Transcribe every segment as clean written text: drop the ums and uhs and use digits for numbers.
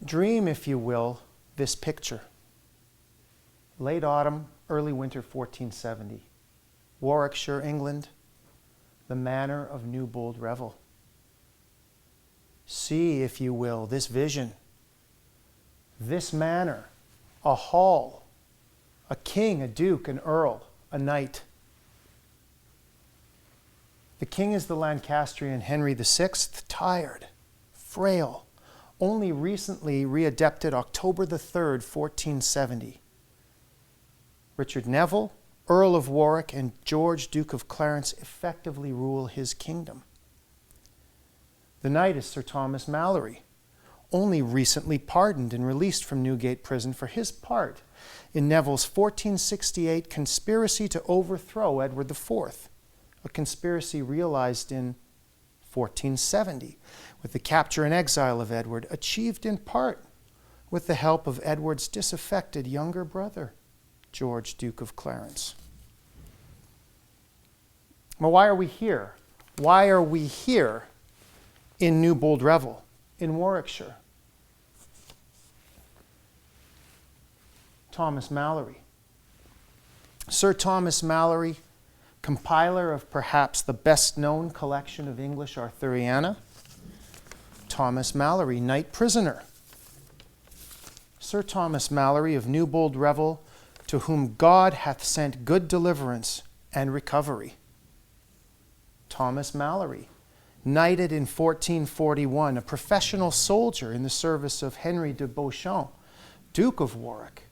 Dream, if you will, this picture. Late autumn, early winter 1470. Warwickshire, England, the manor of Newbold Revel. See, if you will, this vision. This manor, a hall, a king, a duke, an earl, a knight. The king is the Lancastrian Henry VI, tired, frail, only recently readapted October the 3rd, 1470. Richard Neville, Earl of Warwick, and George, Duke of Clarence, effectively rule his kingdom. The knight is Sir Thomas Malory, only recently pardoned and released from Newgate Prison for his part in Neville's 1468 conspiracy to overthrow Edward IV, a conspiracy realized in 1470 with the capture and exile of Edward, achieved in part with the help of Edward's disaffected younger brother, George, Duke of Clarence. Well, why are we here? Why are we here in Newbold Revel, in Warwickshire? Thomas Malory. Sir Thomas Malory, compiler of perhaps the best-known collection of English Arthuriana. Thomas Malory, knight prisoner. Sir Thomas Malory of Newbold Revel, to whom God hath sent good deliverance and recovery. Thomas Malory, knighted in 1441, a professional soldier in the service of Henry de Beauchamp, Duke of Warwick.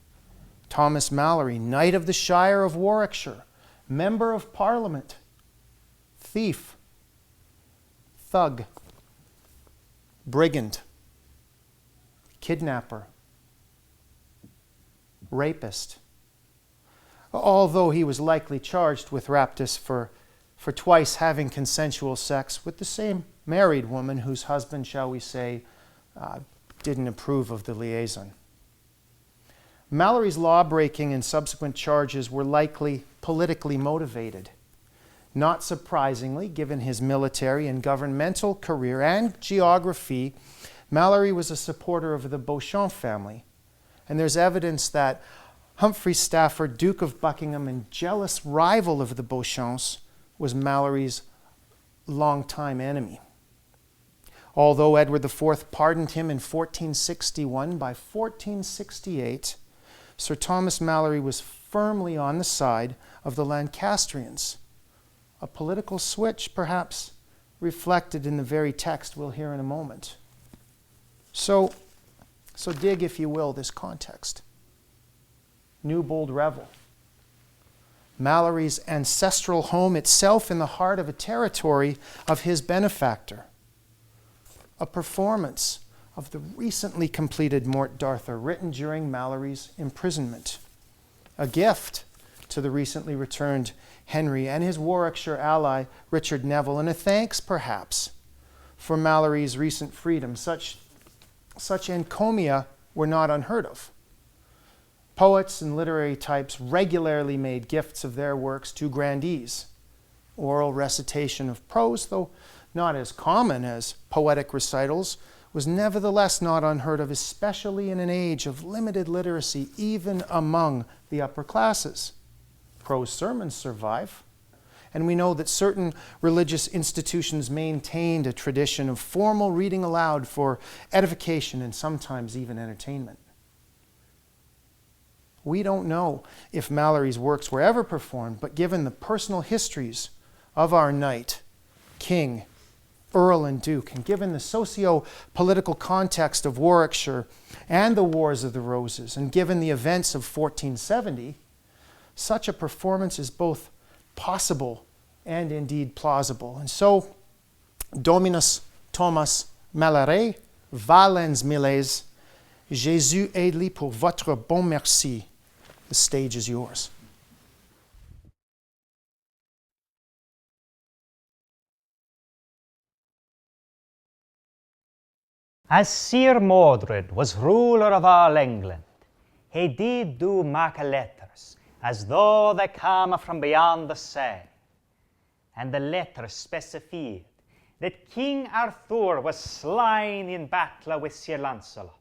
Thomas Malory, knight of the Shire of Warwickshire, member of Parliament, thief, thug, brigand, kidnapper, rapist. Although he was likely charged with raptus for twice having consensual sex with the same married woman whose husband, shall we say, didn't approve of the liaison. Malory's law-breaking and subsequent charges were likely politically motivated. Not surprisingly, given his military and governmental career and geography, Malory was a supporter of the Beauchamp family. And there's evidence that Humphrey Stafford, Duke of Buckingham and jealous rival of the Beauchamps, was Malory's longtime enemy. Although Edward IV pardoned him in 1461, by 1468, Sir Thomas Malory was firmly on the side of the Lancastrians, a political switch perhaps reflected in the very text we'll hear in a moment. So dig, if you will, this context. Newbold Revel, Malory's ancestral home itself in the heart of a territory of his benefactor. A performance of the recently completed Mort d'Arthur, written during Malory's imprisonment. A gift to the recently returned Henry and his Warwickshire ally, Richard Neville, and a thanks, perhaps, for Malory's recent freedom. Such encomia were not unheard of. Poets and literary types regularly made gifts of their works to grandees. Oral recitation of prose, though not as common as poetic recitals, was nevertheless not unheard of, especially in an age of limited literacy, even among the upper classes. Prose sermons survive, and we know that certain religious institutions maintained a tradition of formal reading aloud for edification and sometimes even entertainment. We don't know if Malory's works were ever performed, but given the personal histories of our knight, king, earl, and duke, and given the socio-political context of Warwickshire and the Wars of the Roses, and given the events of 1470, such a performance is both possible and indeed plausible. And so, Dominus Thomas Malory, valens miles, Jésus aide-les pour votre bon merci. The stage is yours. As Sir Modred was ruler of all England, he did do make letters as though they came from beyond the sea. And the letters specified that King Arthur was slain in battle with Sir Lancelot,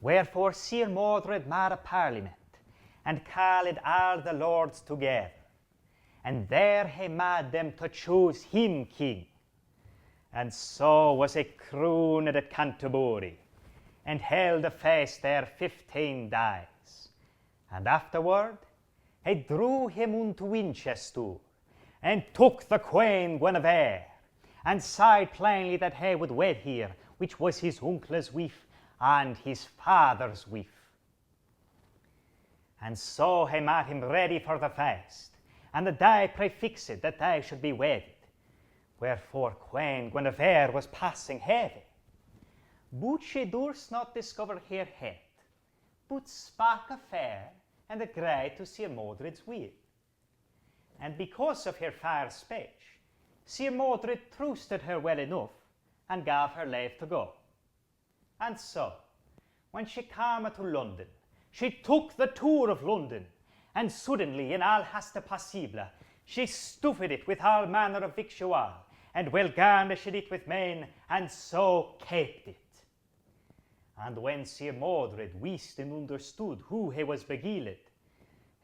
Wherefore Sir Modred made a parliament, and called all the lords together, and there he made them to choose him king. And so was he crowned at Canterbury, and held a feast there 15 days. And afterward he drew him unto Winchester, and took the Queen Guinevere, and said plainly that he would wed her, which was his uncle's wife and his father's wife. And so he made him ready for the feast, and the day prefixed that they should be wedded. Wherefore Queen Guinevere was passing heavy, but she durst not discover her head, but spake a fair and a great to Sir Modred's will. And because of her fair speech, Sir Modred trusted her well enough, and gave her leave to go. And so, when she came to London, she took the tour of London, and suddenly, in all haste possible, she stuffed it with all manner of victual, and well garnished it with men, and so kept it. And when Sir Modred wist and understood who he was beguiled,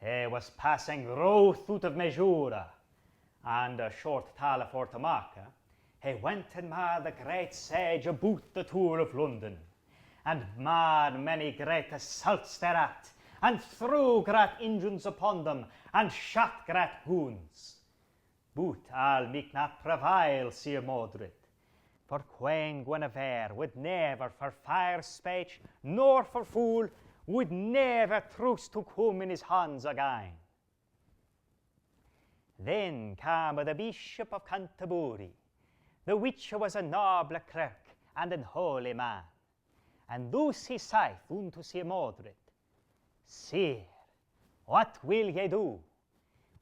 he was passing wroth out of measure, and a short tale for to make, he went and made a great siege about the tour of London, and made many great assaults thereat, and threw great engines upon them, and shot great wounds. But all might not prevail Sir Modred, for Queen Guinevere would never for fair speech, nor for fool, would never trust to come in his hands again. Then came the Bishop of Canterbury, the which was a noble clerk and an holy man. And thus he saith unto Sir Modred, Sir, what will ye do?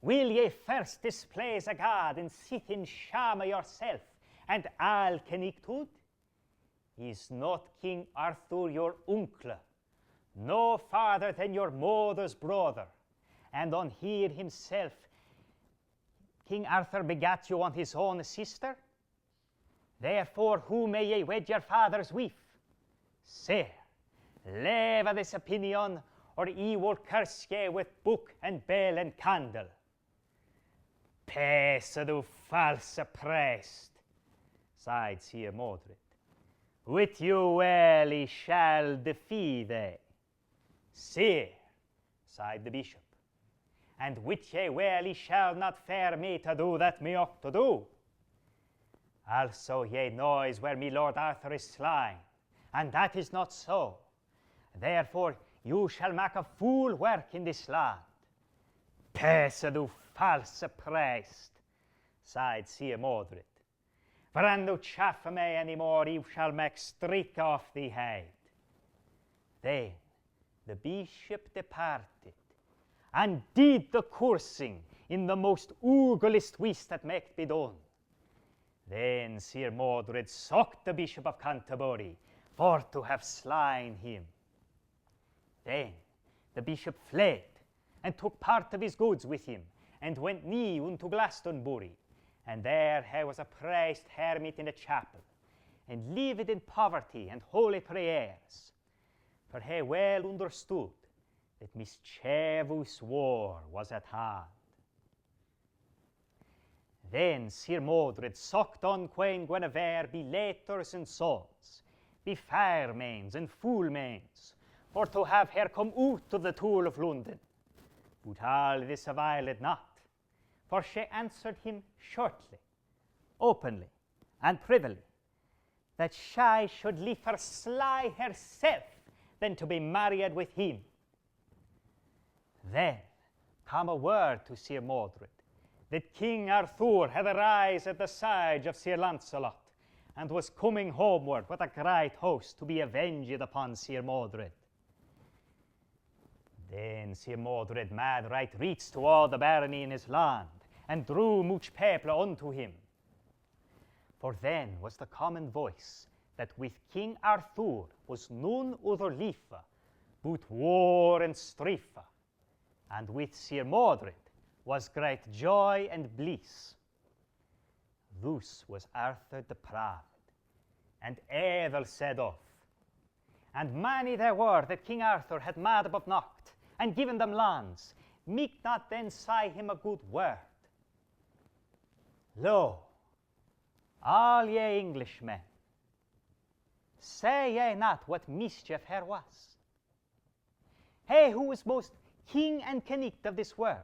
Will ye first displease a God and sit in shame yourself and all connected? Is not King Arthur your uncle, no farther than your mother's brother, and on here himself King Arthur begat you on his own sister? Therefore, who may ye wed your father's wife? Sir, leave this opinion, or he will curse ye with book and bell and candle. Pace, thou false priest, sighed Sir Modred. With you well he shall defy thee. Sir, sighed the bishop, and with ye well he shall not fare me to do that me ought to do. Also ye knows where me Lord Arthur is slain, and that is not so. Therefore you shall make a fool work in this land. Pace, thou false priest, sighed Sir Modred. For an thou chaff me any more, you shall make streak off thee head. Then the bishop departed, and did the coursing in the most ugliest wist that might be done. Then Sir Modred sought the Bishop of Canterbury for to have slain him. Then the bishop fled, and took part of his goods with him, and went nigh unto Glastonbury, and there he was a priest hermit in a chapel, and lived in poverty and holy prayers, for he well understood that mischievous war was at hand. Then Sir Modred sought on Queen Guinevere be letters and sons, be fair mains and fool mains, for to have her come out of the Tour of London. But all this availed not, for she answered him shortly, openly, and privily, that she should liefer slay herself than to be married with him. Then come a word to Sir Modred, that King Arthur had arisen at the siege of Sir Launcelot, and was coming homeward with a great host to be avenged upon Sir Modred. Then Sir Modred made right reach to all the barony in his land, and drew much people unto him. For then was the common voice that with King Arthur was none other liefer, but war and strife, and with Sir Modred was great joy and bliss. Thus was Arthur the proud, and evil said of, and many there were that King Arthur had made above knocked, and given them lands, meek not then say him a good word. Lo, all ye Englishmen, say ye not what mischief here was? He who was most king and canict of this world,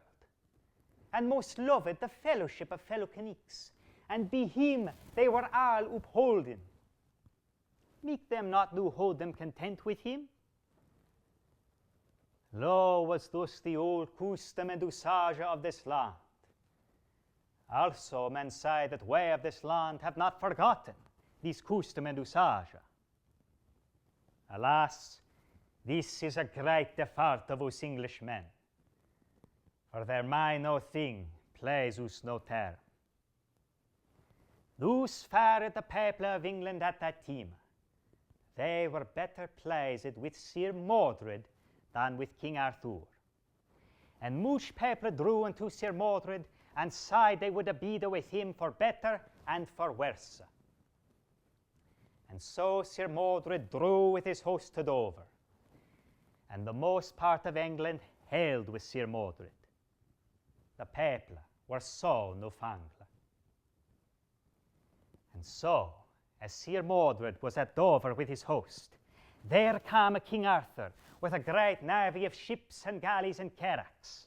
and most loved the fellowship of fellow canics, and be him they were all upholden. Make them not do hold them content with him? Lo, was thus the old custom and usage of this land. Also men say that we of this land have not forgotten this custom and usage. Alas, this is a great default of us Englishmen, for there may no thing please us no term. Thus fared the people of England at that time. They were better pleased with Sir Mordred than with King Arthur. And much people drew unto Sir Mordred, and said they would abide with him for better and for worse. And so Sir Mordred drew with his host to Dover, and the most part of England held with Sir Mordred. The people were so Newfoundland. And so, as Sir Mordred was at Dover with his host, there came King Arthur with a great navy of ships and galleys and carracks.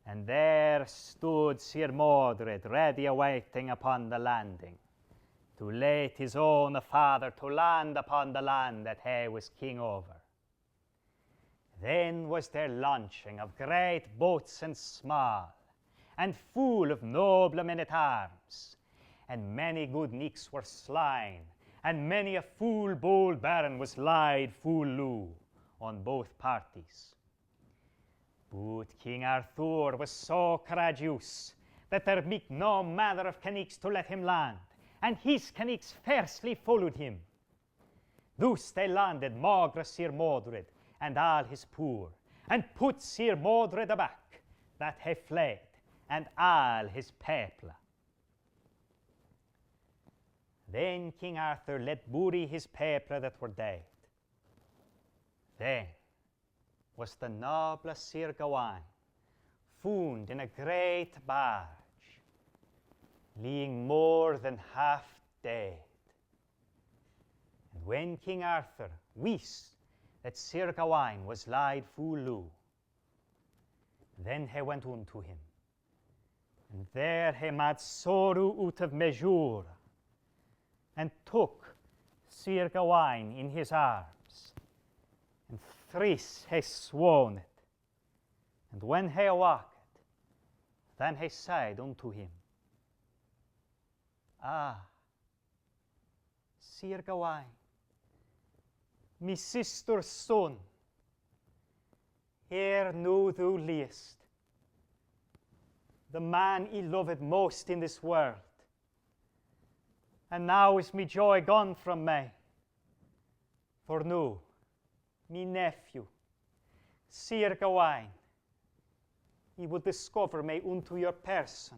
And there stood Sir Mordred ready awaiting upon the landing, to let his own father to land upon the land that he was king over. Then was there launching of great boats and small, and full of noble men-at-arms, and many good knights were slain, and many a full bold baron was laid full low on both parties. But King Arthur was so courageous that there beat no manner of canics to let him land, and his canics fiercely followed him. Thus they landed maugre Sir Mordred and all his poor, and put Sir Mordred aback, that he fled, and all his people. Then King Arthur let bury his people that were dead. Then was the noble Sir Gawain found in a great barge, lying more than half dead. And when King Arthur wist that Sir Gawain was laid full low, then he went unto him, and there he made sorrow out of measure, and took Sir Gawain in his arms, and thrice he swooned. And when he awaked, then he said unto him, Ah, Sir Gawain, my sister's son, here now thou liest, the man he loved most in this world. And now is me joy gone from me. For now, me nephew, Sir Gawain, he will discover me unto your person.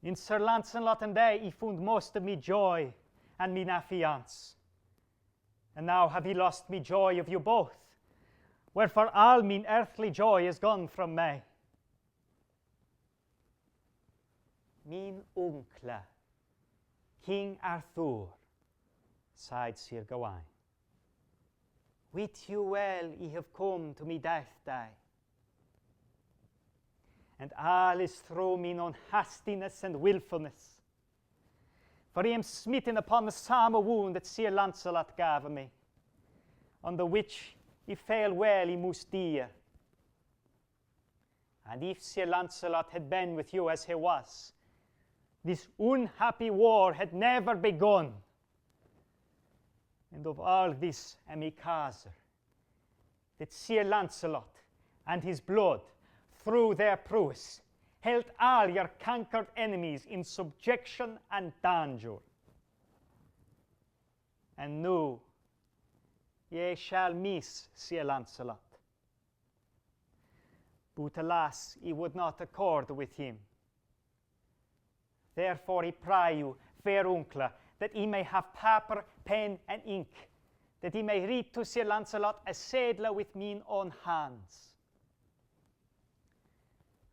In Sir Lancelot and I, he found most of me joy and me affiance. And now have he lost me joy of you both, wherefore all mean earthly joy is gone from me. Min uncle, King Arthur, sighed Sir Gawain, wit you well ye have come to me death day, and all is through mine own hastiness and wilfulness, for I am smitten upon the same wound that Sir Lancelot gave me, on the which he fell well he must die. And if Sir Lancelot had been with you as he was, this unhappy war had never begun. And of all this am I causer, that Sir Lancelot and his blood, through their prowess, held all your conquered enemies in subjection and danger. And now ye shall miss Sir Lancelot. But alas, he would not accord with him. Therefore I pray you, fair uncle, that he may have paper, pen, and ink, that he may read to Sir Lancelot a saddler with mine own hands.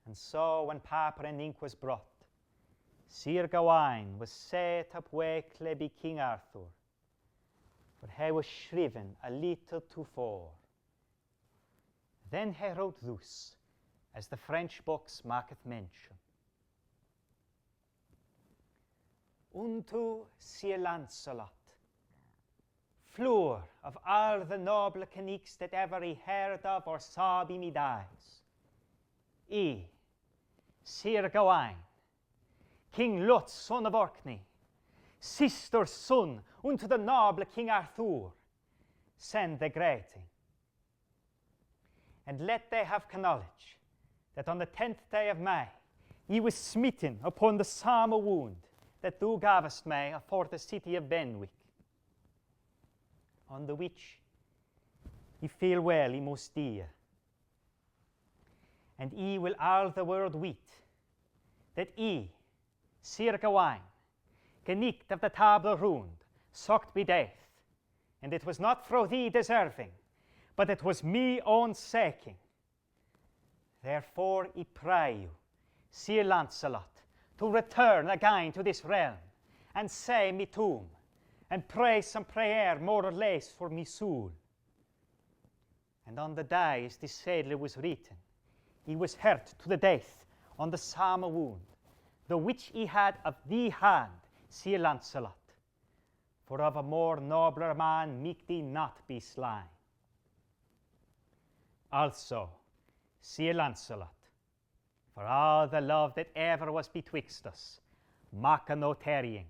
And so when paper and ink was brought, Sir Gawain was set up wakely by King Arthur, for he was shriven a little too fore. Then he wrote thus, as the French books maketh mention. Unto Sir Lancelot, floor of all the noble knights that ever he heard of or saw by me days, I, Sir Gawain, King Lot's son of Orkney, sister's son unto the noble King Arthur, send the greeting. And let they have knowledge that on the 10th day of May he was smitten upon the same wound that thou gavest me afore the city of Benwick, on the which he feel well he most dear. And he will all the world wit that he, Sir Gawain, knight of the Table Round, sucked by death, and it was not fro thee deserving, but it was me own seeking. Therefore I pray you, Sir Lancelot, to return again to this realm, and say me tomb, and pray some prayer more or less for me soul. And on the day as this saddler was written, he was hurt to the death on the same wound, the which he had of thee hand, Sir Lancelot, for of a more nobler man might he not be slain. Also, Sir Lancelot, for all the love that ever was betwixt us, make no tarrying,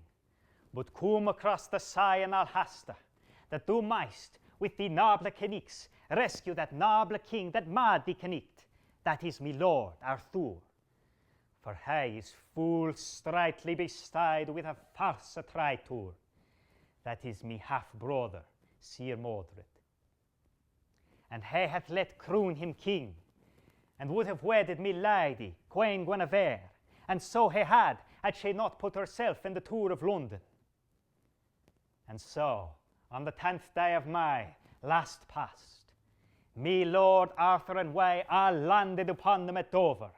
but come across the sea in all haste, that thou mightst with the noble knights rescue that noble king that made thee knight, that is my lord Arthur. For he is full straitly bestowed with a false traitor, that is my half-brother, Sir Modred. And he hath let crown him king, and would have wedded me lady, Queen Guinevere, and so he had she not put herself in the Tour of London. And so, on the 10th day of May, last past, me Lord Arthur and we all landed upon them at Dover,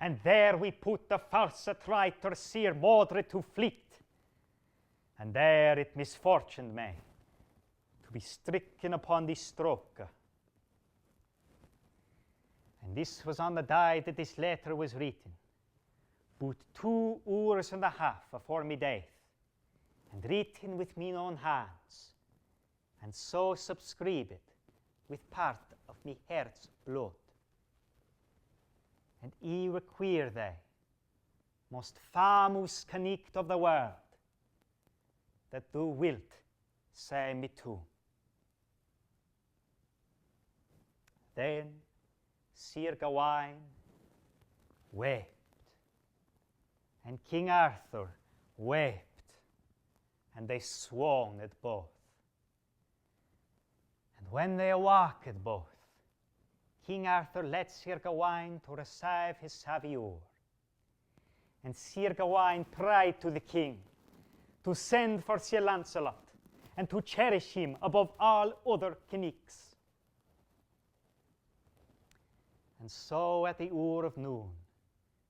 and there we put the false traitor Sir Modred to fleet, and there it misfortuned me to be stricken upon the stroke. And this was on the day that this letter was written, but 2 hours and a half afore me death, and written with mine own hands, and so subscribed with part of me heart's blood. And I require thee, most famous knight of the world, that thou wilt say me to. Then Sir Gawain wept, and King Arthur wept, and they swooned at both. And when they awaked both, King Arthur led Sir Gawain to receive his savior. And Sir Gawain prayed to the king to send for Sir Lancelot, and to cherish him above all other knights. And so at the hour of noon,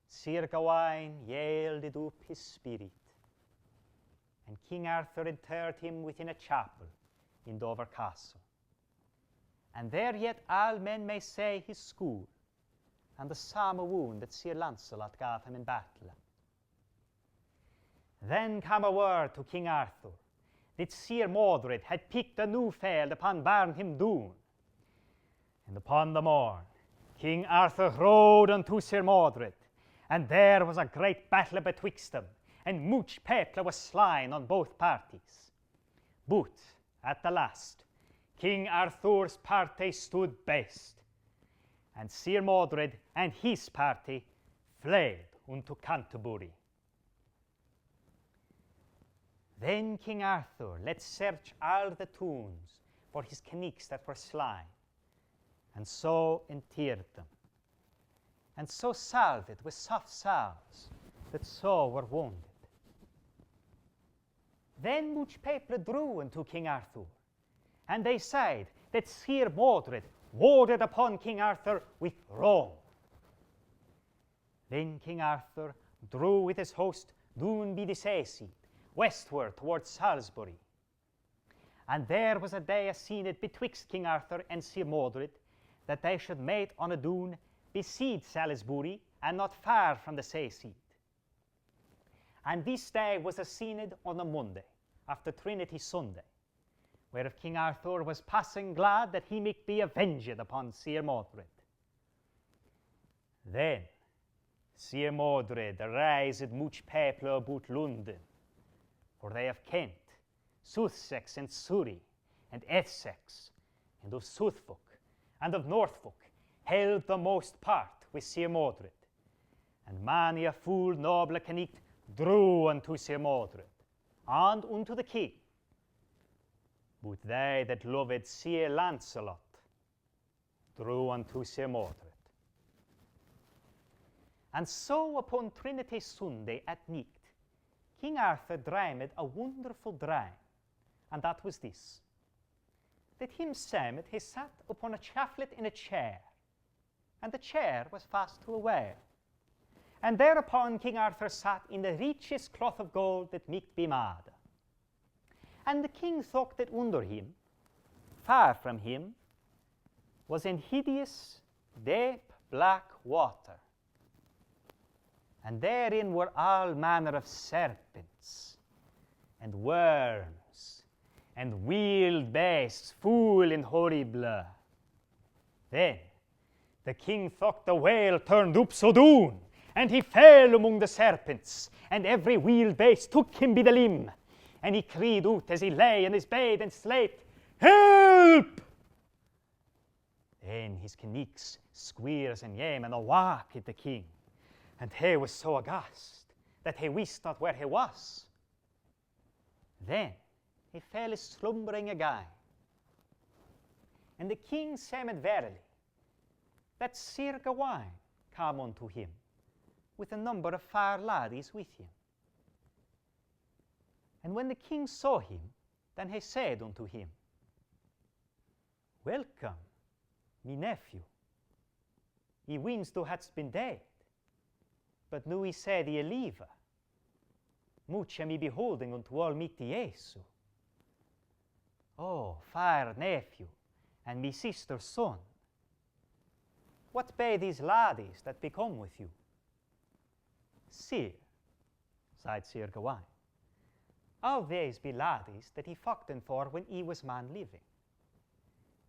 Sir Gawain yielded up his spirit, and King Arthur interred him within a chapel in Dover Castle. And there yet all men may say his school, and the same wound that Sir Lancelot gave him in battle. Then came a word to King Arthur that Sir Modred had picked a new field upon Barnham Doon. And upon the morn, King Arthur rode unto Sir Modred, and there was a great battle betwixt them, and much people was slain on both parties. But at the last, King Arthur's party stood best, and Sir Modred and his party fled unto Canterbury. Then King Arthur let search all the tombs for his knights that were slain, and so interred them, and so salved with soft salves that so were wounded. Then much people drew unto King Arthur, and they said that Sir Modred warded upon King Arthur with wrong. Then King Arthur drew with his host down by the sea, westward towards Salisbury. And there was a day assigned betwixt King Arthur and Sir Modred, that they should meet on a dune beside Salisbury, and not far from the sea. And this day was assigned on a Monday, after Trinity Sunday, whereof King Arthur was passing glad that he might be avenged upon Sir Modred. Then Sir Modred raised much people about London, for they of Kent, Sussex, and Surrey, and Essex, and of Suffolk, and of Norfolk, held the most part with Sir Modred, and many a full noble knight drew unto Sir Modred, and unto the king. But they that loved Sir Lancelot drew unto Sir Modred. And so upon Trinity Sunday at night, King Arthur dreamed a wonderful dream, and that was this: that himself he sat upon a chaflet in a chair, and the chair was fast to a whale. And thereupon King Arthur sat in the richest cloth of gold that might be made. And the king thought that under him, far from him, was an hideous, deep, black water. And therein were all manner of serpents, and worms, and wild beasts full and horrible. Then the king thought the whale turned upside down, and he fell among the serpents, and every wild beast took him by the limb, and he cried out as he lay in his bed and slept, "Help!" Then his knights, squires, and yeomen awoke at the king, and he was so aghast that he wist not where he was. Then he fell slumbering again. And the king said verily that Sir Gawain come unto him with a number of fair ladies with him. And when the king saw him, then he said unto him, "Welcome, me nephew. He wins thou hadst been dead, but now he said he live. Much am I beholding unto Almighty Jesu. Oh, fair nephew, and me sister's son, what be these ladies that be come with you?" "Sir," said Sir Gawain, "all these be ladies that he foughten for when he was man living,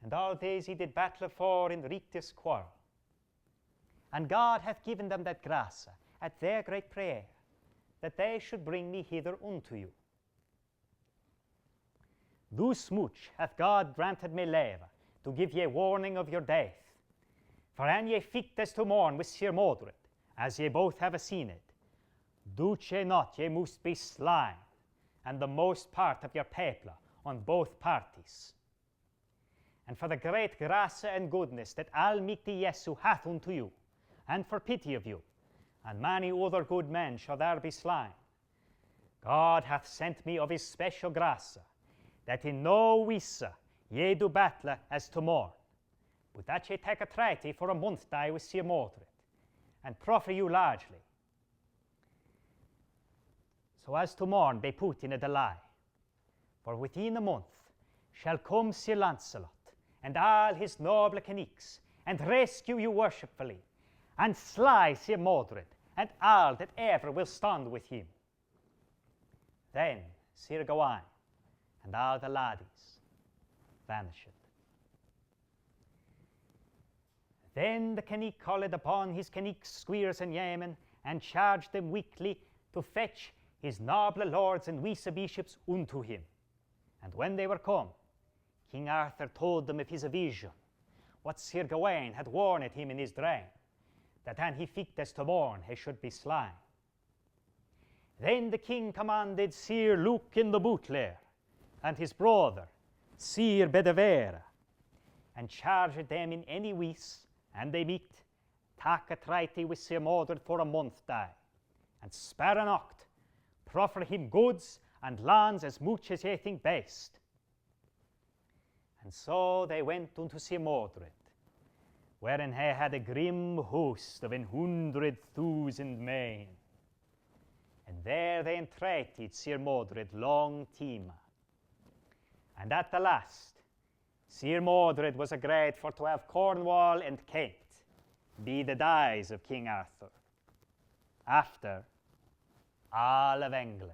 and all these he did battle for in righteous quarrel. And God hath given them that grace at their great prayer, that they should bring me hither unto you. Thus much hath God granted me leave to give ye warning of your death. For an ye fit as to mourn with Sir Modred, as ye both have seen it, doubt ye not ye must be slain, and the most part of your people on both parties. And for the great grace and goodness that Almighty Jesu hath unto you, and for pity of you, and many other good men shall there be slain, God hath sent me of his special grace, that in no wise ye do battle as to morn, but that ye take a treaty for a month day with Sir Modred, and proffer you largely, so as to morn be put in a delay. For within a month shall come Sir Lancelot, and all his noble knights, and rescue you worshipfully, and slay Sir Modred, and all that ever will stand with him." Then Sir Gawain and all the ladies vanished. Then the king called upon his knights, squires, and yeomen, and charged them weekly to fetch his noble lords and wise bishops unto him. And when they were come, King Arthur told them of his vision, what Sir Gawain had warned him in his dream, that an he fit as to morn he should be slain. Then the king commanded Sir Lucan the Butler, and his brother, Sir Bedivere, and charged them in any wise, and they meet, take a treaty with Sir Modred for a month day, and spare a noct, proffer him goods and lands as much as ye think best. And so they went unto Sir Modred, wherein he had a grim host of 100,000 men. And there they entreated Sir Modred long time. And at the last, Sir Modred was agreed for to have Cornwall and Kent be the dies of King Arthur, after all of England,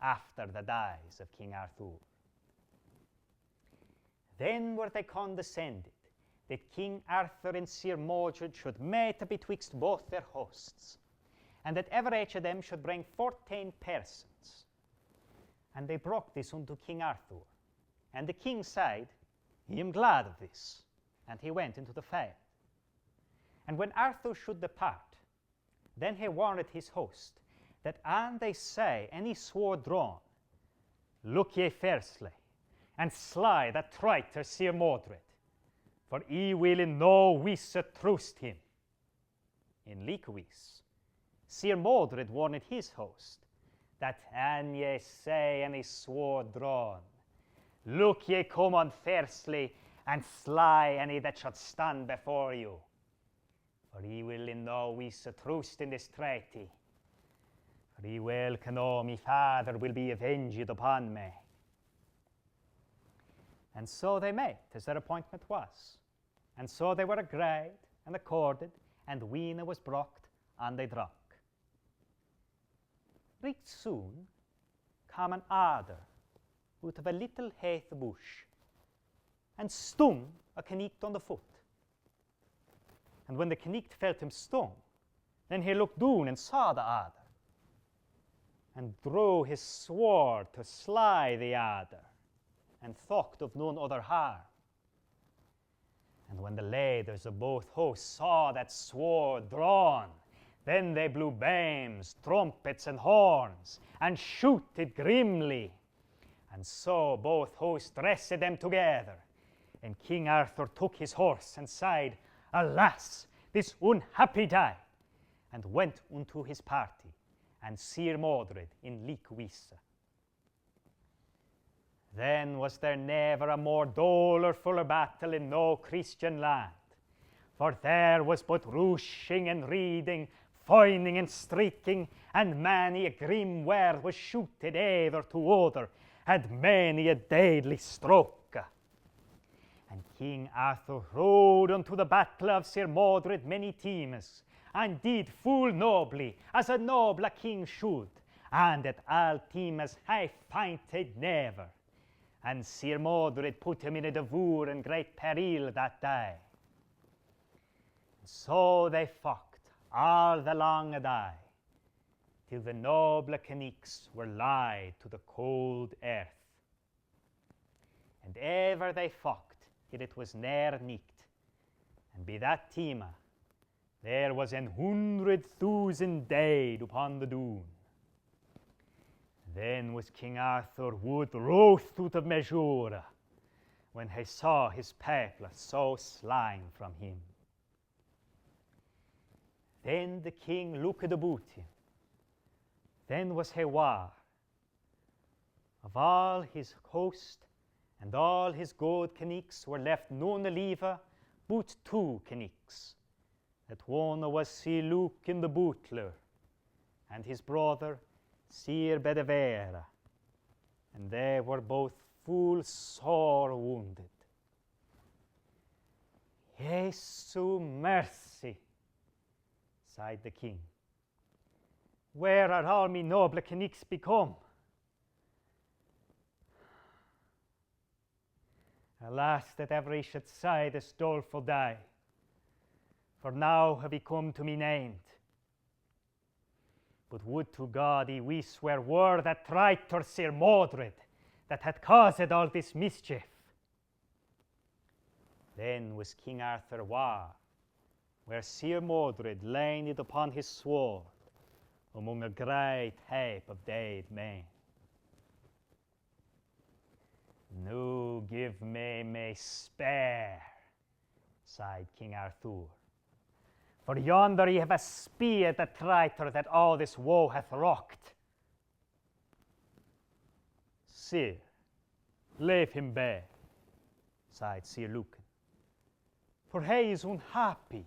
after the dies of King Arthur. Then were they condescended that King Arthur and Sir Modred should mate betwixt both their hosts, and that ever each of them should bring 14 persons. And they brought this unto King Arthur. And the king said, I am glad of this. And he went into the field. And when Arthur should depart, then he warned his host, that an they say any sword drawn, look ye fiercely, and slay that traitor Sir Modred, for he will in no wise trust him. In like wise, Sir Modred warned his host, that an ye say any sword drawn, look ye come on fiercely, and slay any that should stand before you. For he will in no wise trust in this treaty. For he well can know my father will be avenged upon me. And so they met, as their appointment was. And so they were agreed and accorded, and wine was brought, and they drank. Right soon came an adder out of a little heath bush, and stung a Knight on the foot. And when the Knight felt him stung, then he looked down and saw the adder, and drew his sword to slay the adder, and thought of none other harm. And when the leaders of both hosts saw that sword drawn, then they blew bams, trumpets, and horns, and shouted grimly. And so both hosts dressed them together. And King Arthur took his horse and said, Alas, this unhappy day! And went unto his party, and Sir Modred in like wise. Then was there never a more dolorful battle in no Christian land, for there was but rushing and reading, fighting and striking, and many a grim word was shooted either to other, and many a deadly stroke. And King Arthur rode unto the battle of Sir Modred many times, and did full nobly, as a noble king should, and at all times he fainted never. And Sir Modred put him in a devour and great peril that day. And so they fought all the long day, till the noble Knights were laid to the cold earth. And ever they fought, till it was near night, and by that time there was 100,000 dead upon the dune. Then was King Arthur wood wroth out of measure, when he saw his people so slain from him. Then the king looked about him. Then was he ware of all his host, and all his good Knights were left none alive, but 2 Knights. That one was Sir Lucan the butler, and his brother Sir Bedivere, and they were both full sore wounded. Jesu mercy, sighed the king. Where are all me noble Knights become? Alas, that ever I should say this doleful day, for now have he come to me named. But would to God he wis where were that traitor Sir Modred, that had caused all this mischief. Then was King Arthur ware, where Sir Modred leaned upon his sword, among a great heap of dead men. Now give me spare, sighed King Arthur. For yonder ye have espied the traitor that all this woe hath wrought. Sir, leave him be, sighed Sir Lucan, for he is unhappy.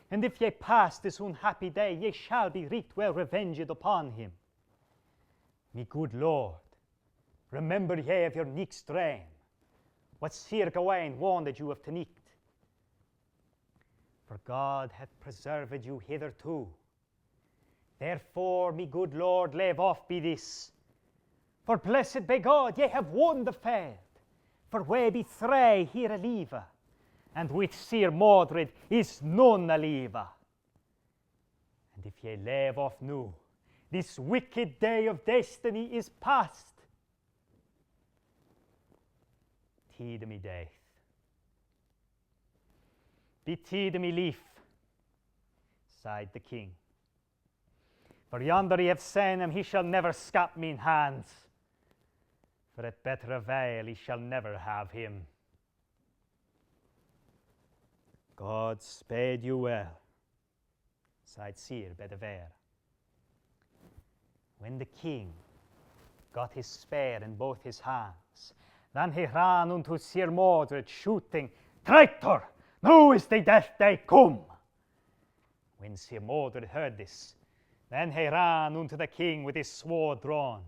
And if ye pass this unhappy day, ye shall be right well revenged upon him. Me good Lord, remember ye of your next dream, what Sir Gawain warned you of tonight. For God hath preserved you hitherto. Therefore, me good Lord, leave off be this. For blessed be God, ye have won the field. For we be three here alive, and with Sir Mordred is none alive. And if ye leave off now, this wicked day of destiny is past. Tide me death. Be tide me life, sighed the king. For yonder ye have seen him, he shall never scap mine hands. For at better avail he shall never have him. God sped you well, sighed Sir Bedivere. When the king got his spear in both his hands, then he ran unto Sir Mordred, shooting, Traitor! Now is the death day come. When Sir Mordred heard this, then he ran unto the king with his sword drawn.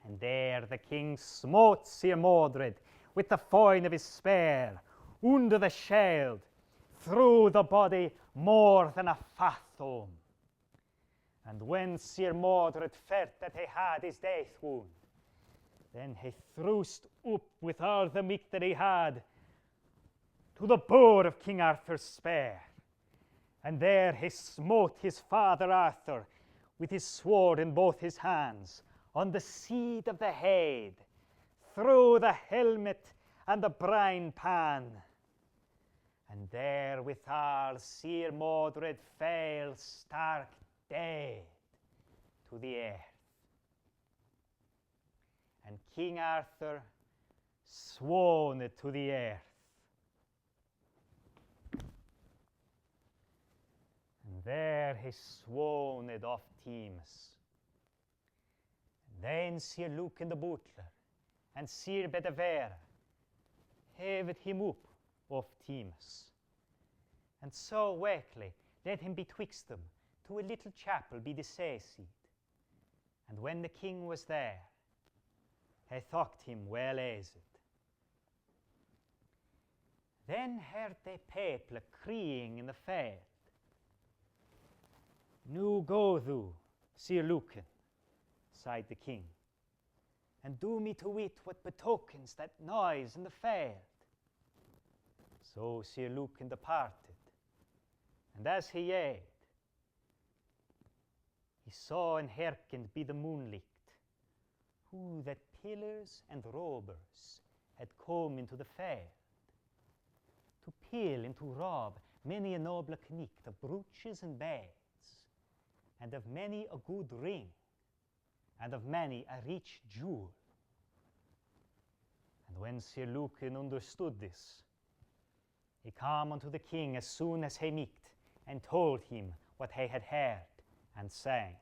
And there the king smote Sir Mordred with the foin of his spear, under the shield, through the body more than a fathom. And when Sir Mordred felt that he had his death wound, then he thrust up with all the might that he had to the bore of King Arthur's spear. And there he smote his father Arthur with his sword in both his hands, on the seat of the head, through the helmet and the brine pan. And therewithal Sir Mordred fell stark dead to the earth. And King Arthur swooned to the earth. And there he swooned off Thames. And then Sir Lucan the butler and Sir Bedivere heaved him up off Thames, and so wakely led him betwixt them to a little chapel by the sea-side. And when the king was there, he thought him well aised. Then heard they people crying in the field. "Now go thou, Sir Lucan," sighed the king, "and do me to wit what betokens that noise in the field." So Sir Lucan departed, and as he yede, he saw and hearkened by the moonlight who that pillars and robbers had come into the field, to peel and to rob many a noble knight of brooches and beds, and of many a good ring, and of many a rich jewel. And when Sir Lucan understood this, he came unto the king as soon as he might, and told him what he had heard, and sang,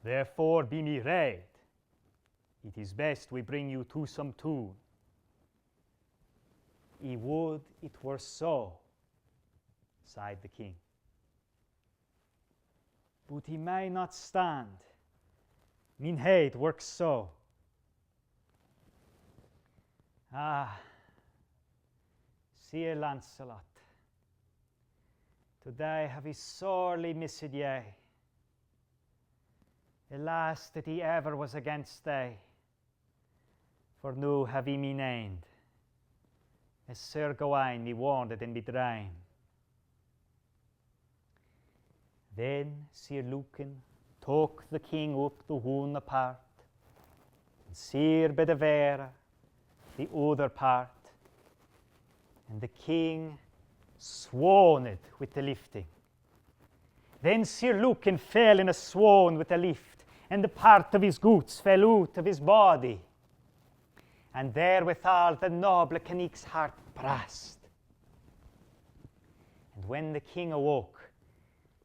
"Therefore be me rede, it is best we bring you to some tune." "I would it were so," sighed the king. "But he may not stand, mine head works so." "Ah, Sir Lancelot, today have I sorely missed ye. Alas, that he ever was against thee, for now have I me named, as Sir Gawain me warned in me dream." Then Sir Lucan took the king up the one apart, and Sir Bedivere the other part, and the king swooned with the lifting. Then Sir Lucan fell in a swoon with the lift, and the part of his goods fell out of his body. And therewithal the noble knight's heart brast. And when the king awoke,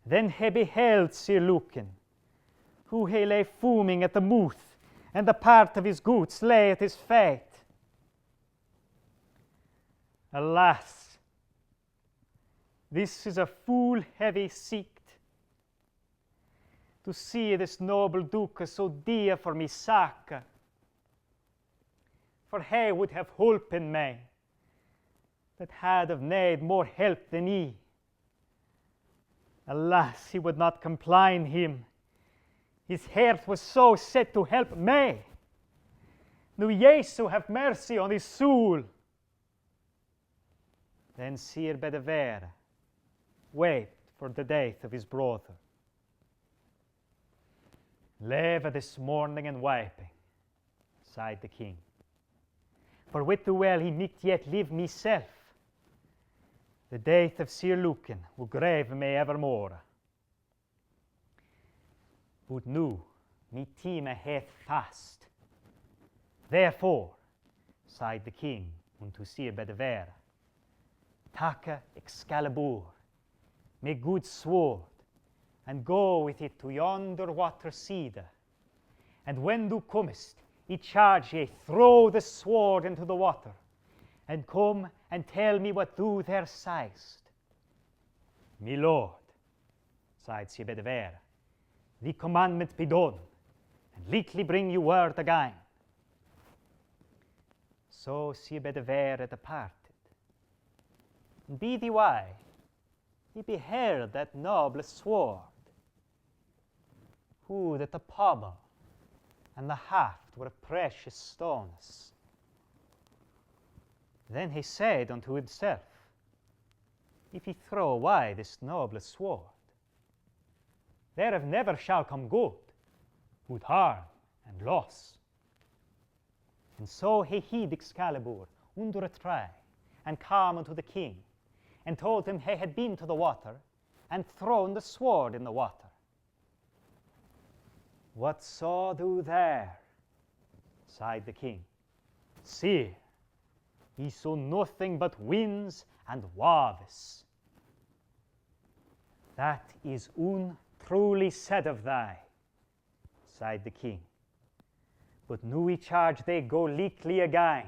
then he beheld Sir Lucan, who he lay foaming at the mouth, and a part of his goods lay at his feet. Alas, this is a full heavy sight, to see this noble Duke so dear for me sake. For he would have holpen me, that had of need more help than he. Alas, he would not compline him. His heart was so set to help me. Nu Jesu have mercy on his soul. Then Sir Bedivere wept for the death of his brother. Live this morning and weeping, sighed the king. For wit the well he might yet live myself. The death of Sir Lucan will grave me evermore. But nu me time hath fast. Therefore, sighed the king unto Sir Bedivere, take Excalibur, my good sword, and go with it to yonder water side. And when thou comest, I charge ye, throw the sword into the water, and come and tell me what thou there sayest. My lord, sighed Sir Bedivere, the commandment be done, and lately bring you word again. So Sir Bedivere departed. And be the way, he beheld that noble sword, who that the pommel and the haft were precious stones. Then he said unto himself, if he throw away this noble sword, thereof never shall come good, but harm and loss. And so he hid Excalibur under a tree, and came unto the king, and told him he had been to the water, and thrown the sword in the water. What saw thou there? Sighed the king. See, he saw nothing but winds and waves. That is untruly said of thee, sighed the king. But nu I charge thee go lightly again,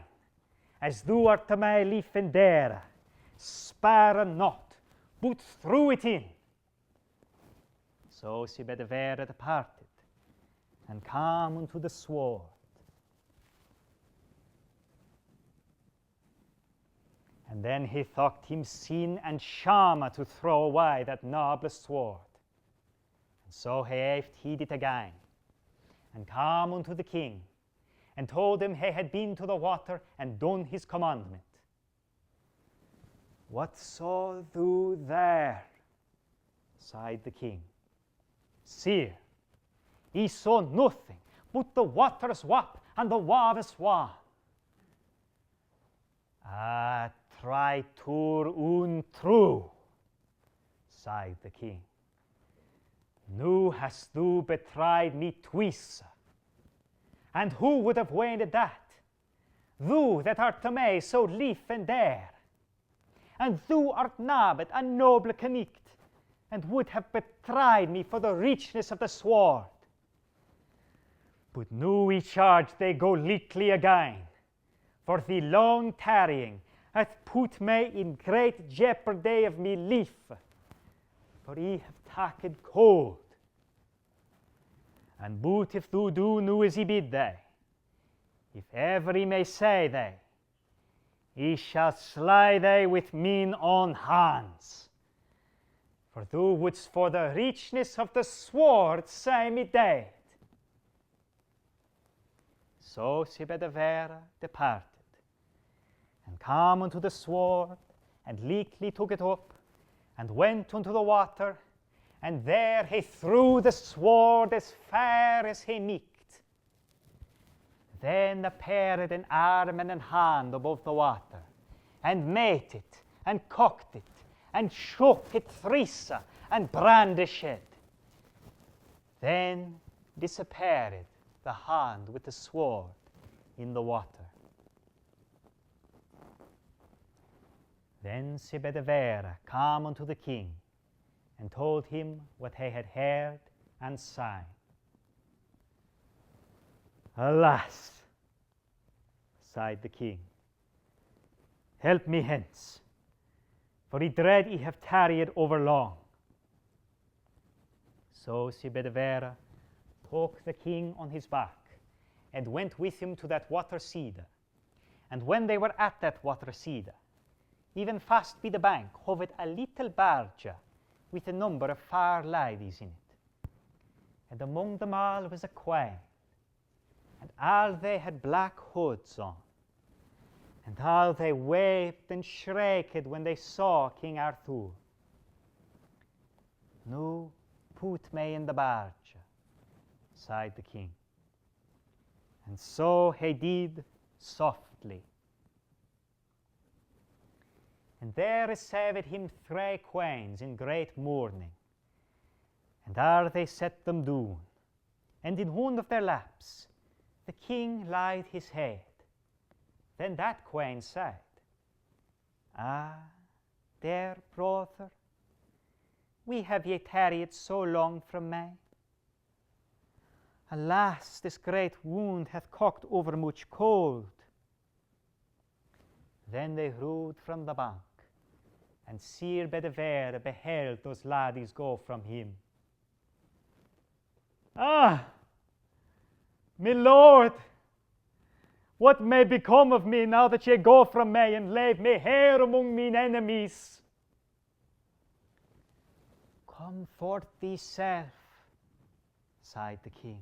as thou art to my lief and dare, spare not, but throw it in. So Sir Bedivere departed, and came unto the sword. And then he thought him sin and shame to throw away that noble sword. And so he oft hid it again, and came unto the king, and told him he had been to the water, and done his commandment. What saw thou there? Sighed the king. Sir, he saw nothing but the waters wap and the waves wan. Ah, traitor untrue, sighed the king. Nu hast thou betrayed me twice. And who would have wanted that? Thou that art to me so lief and dear. And thou art nabbed and noble connect, and would have betrayed me for the richness of the sword. But nu I charge thee go lightly again, for the long tarrying hath put me in great jeopardy of me life, for I have taken cold. And but if thou do nu as I bid thee, if ever I may say thee, I shall slay thee with mine own hands. For thou wouldst for the richness of the sword say me dead. So Sir Bedivere departed, and came unto the sword, and lightly took it up, and went unto the water, and there he threw the sword as far as he might. Then appeared an arm and an hand above the water, and made it, and cocked it, and shook it thrice, and brandished it. Then disappeared the hand with the sword in the water. Then Sir Bedivere came unto the king, and told him what he had heard and seen. Alas, sighed the king, help me hence, for I dread I have tarried over long. So Sir Bedivere took the king on his back, and went with him to that water cedar. And when they were at that water cedar, even fast by the bank hovered a little barge with a number of fair ladies in it. And among them all was a queen, and all they had black hoods on, and all they wept and shrieked when they saw King Arthur. "No, put me in the barge," sighed the king. And so he did softly. And there received him 3 queens in great mourning. And there they set them down, and in one of their laps the king laid his head. Then that queen said, "Ah, dear brother, we have ye tarried so long from me. Alas, this great wound hath cocked over much cold." Then they rode from the bank, and Sir Bedivere beheld those ladies go from him. "Ah, my lord, what may become of me now that ye go from me and leave me here among mine enemies?" "Comfort thyself," sighed the king,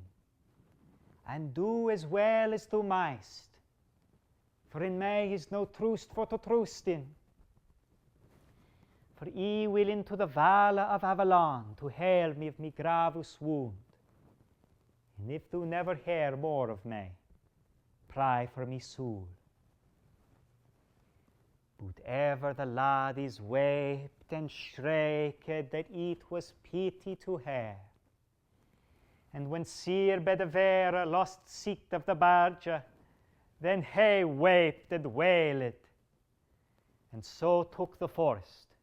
"and do as well as thou mayst, for in me is no trust for to trust in. For I will into the valley of Avalon to heal me of me grievous wound. And if thou never hear more of me, pray for me soul." But ever the ladies wept and shrieked that it was pity to hear. And when Sir Bedivere lost sight of the barge, then he wept and wailed, and so took the forest.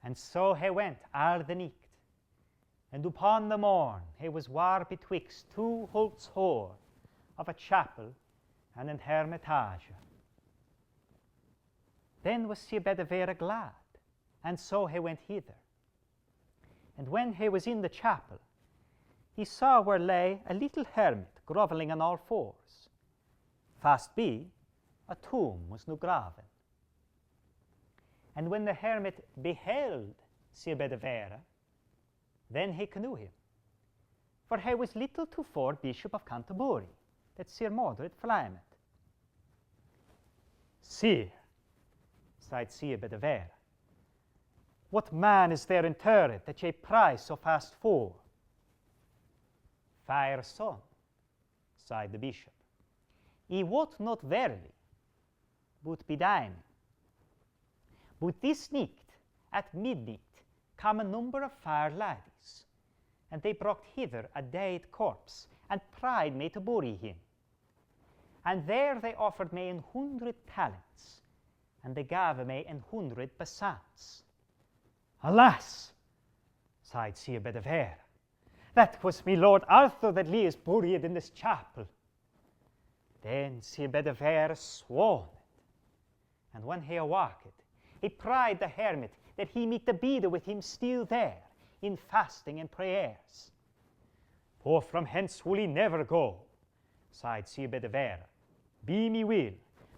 And so he went all the night, and upon the morn he was war betwixt 2 holts hoar of a chapel and an hermitage. Then was Sir Bedivere glad, and so he went hither. And when he was in the chapel, he saw where lay a little hermit grovelling on all fours. Fast by, a tomb was now graven. And when the hermit beheld Sir Bedivere, then he knew him, for he was little to fore Bishop of Canterbury, that Sir Mordred flamed. "Sir," sighed Sir Bedivere, "what man is there interred that ye prize so fast for?" "Fair son," sighed the bishop, "I wot not verily, but bedime. But this night at midnight come a number of fair ladies, and they brought hither a dead corpse, and prayed me to bury him. And there they offered me 100 talents, and they gave me 100 besants." "Alas," sighed Sir Bedivere, "that was my Lord Arthur that lies buried in this chapel." Then Sir Bedivere swooned, and when he awaked, he prayed the hermit that he might abide with him still there, in fasting and prayers. "For from hence will he never go," sighed Sir Bedivere. "Be me will,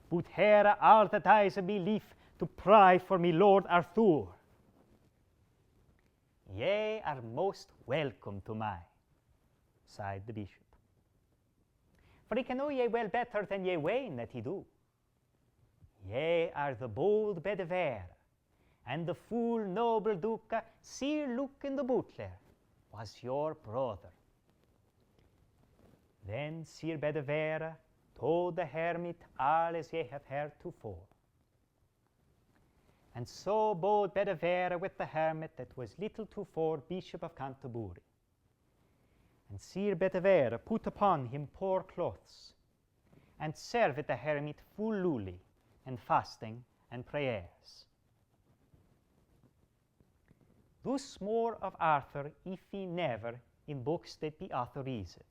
but here are all the days of me life to pray for me Lord Arthur." "Ye are most welcome to me," sighed the bishop, "for I can know ye well better than ye ween that ye do. Ye are the bold Bedivere, and the full noble Duke Sir Lucan the Butler was your brother." Then Sir Bedivere told the hermit all as ye have heretofore. And so bode Bedivere with the hermit that was little to fore Bishop of Canterbury. And Sir Bedivere put upon him poor clothes, and served the hermit full luly, and fasting and prayers. Thus more of Arthur if he never in books that be authorized.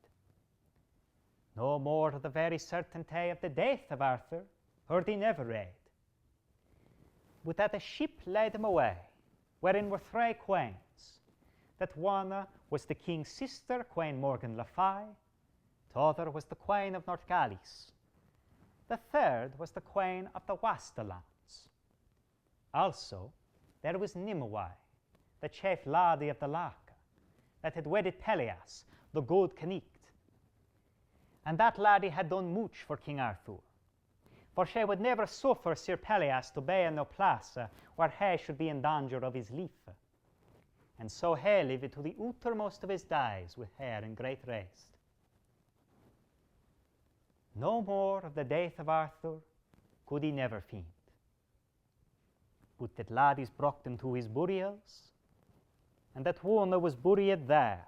No more of the very certainty of the death of Arthur heard he never read, but that a ship led him away, wherein were 3 queens, that one was the king's sister, Queen Morgan le Fay, t'other was the Queen of North Gallis, the third was the Queen of the Wasterlands. Also there was Nimue, the chief lady of the Laka, that had wedded Peleas, the good Canicht. And that lady had done much for King Arthur, for she would never suffer Sir Peleas to be in no place where he should be in danger of his life. And so he lived to the uttermost of his days with her in great rest. No more of the death of Arthur could he never find, but that ladies brought him to his burials, and that one was buried there,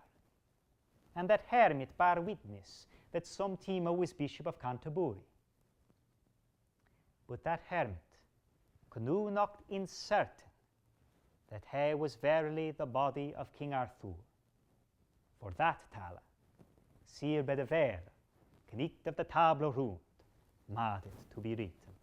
and that hermit bare witness that some time was Bishop of Canterbury. But that hermit knew not in certain that he was verily the body of King Arthur. For that tale, Sir Bedivere, Knight of the Table Round, made it to be written.